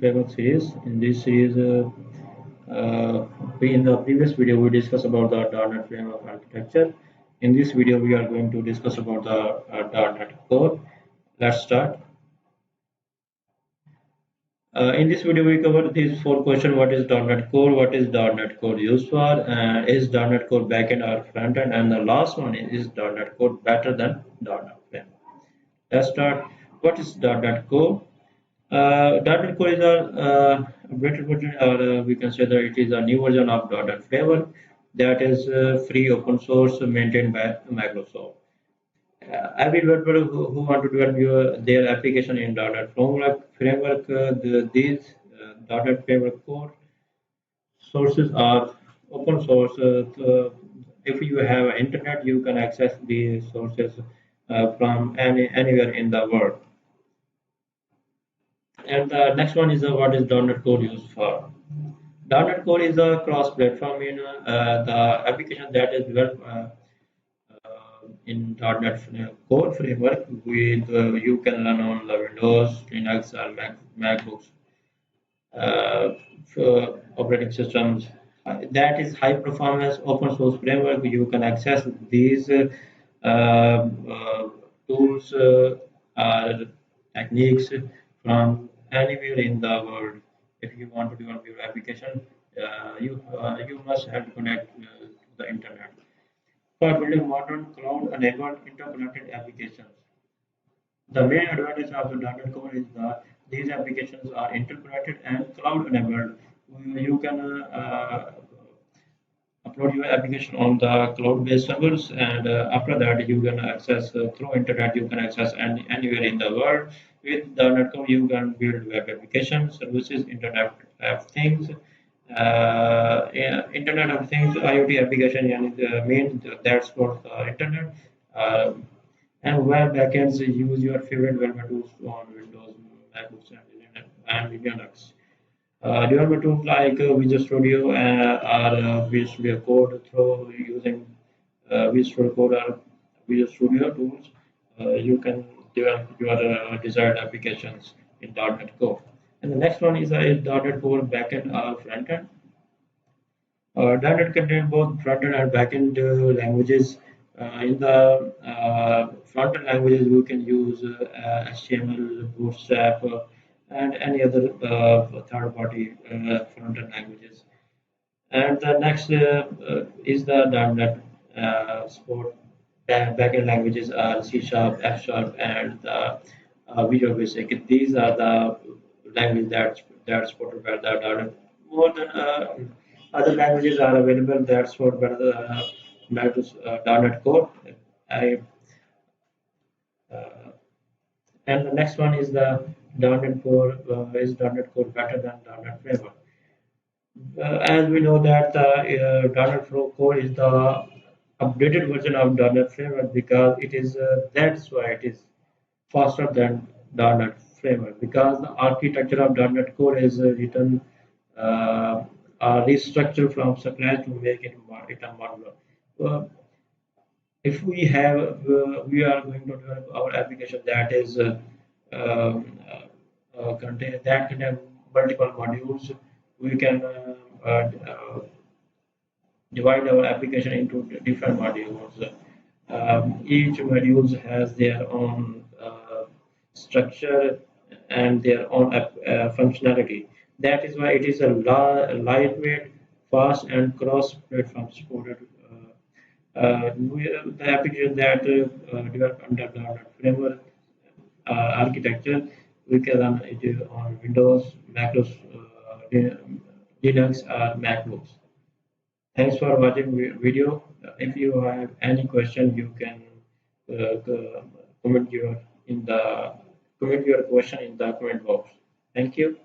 framework series. In this series, in the previous video we discussed about the .NET framework architecture. In this video we are going to discuss about the .NET Core. Let's start. In this video we cover these four questions: what is .NET Core, what is .NET Core used for, is .NET Core backend or frontend, and the last one is .NET Core better than .NET framework. Let's start. What is .NET Core? .NET Core is a better version, or we can say that it is a new version of .NET Framework that is free, open source, maintained by Microsoft. Every developer who want to develop their application in .NET Framework, these .NET Framework core sources are open source. If you have internet, you can access these sources from anywhere in the world. And the next one is what is .NET Core used for. .NET Core is a cross-platform in the application that is developed in .NET Core framework. With you can run on the Windows, Linux, or MacBooks operating systems. That is high performance open source framework. You can access these tools or techniques from anywhere in the world. If you want to develop your application, you must have to connect to the internet for building modern cloud-enabled interconnected applications. The main advantage of the .NET Core is that these applications are interconnected and cloud-enabled. You can upload your application on the cloud-based servers, and after that you can access through internet. You can access anywhere in the world. With .NET Core, you can build web applications, services, Internet of Things, Internet of Things, IoT application, and means that's for the internet. Uh, and web backends use your favorite development tools on Windows, MacBooks, and Linux. Development tools like Visual Studio or Visual Studio Code through using Visual Studio Code or Visual Studio tools, you can develop your desired applications in .NET Core. And the next one is .NET Core backend or frontend. .NET contains both front-end and back-end languages. In the front-end languages, we can use HTML, Bootstrap, and any other third-party front-end languages. And the next is the .NET support backend languages are C Sharp, F Sharp, and Visual Basic. These are the language that's supported by the .NET. More than other languages are available that support by the .NET Core. I, uh, and the next one is the .NET Core is .NET Core better than .NET Framework. As we know that .NET Core is the updated version of .NET Framework because it is that's why it is faster than .NET Framework because the architecture of .NET Core is written restructured from scratch to make it a modular. Uh, if we are going to develop our application that is contain multiple modules, we can divide our application into different modules. Each modules has their own structure and their own functionality. That is why it is a lightweight, fast, and cross-platform supported. The application that developed under the framework architecture, we can run it on Windows, MacOS, Linux, or MacBooks. Thanks for watching video. If you have any question, you can comment your question in the comment box. Thank you.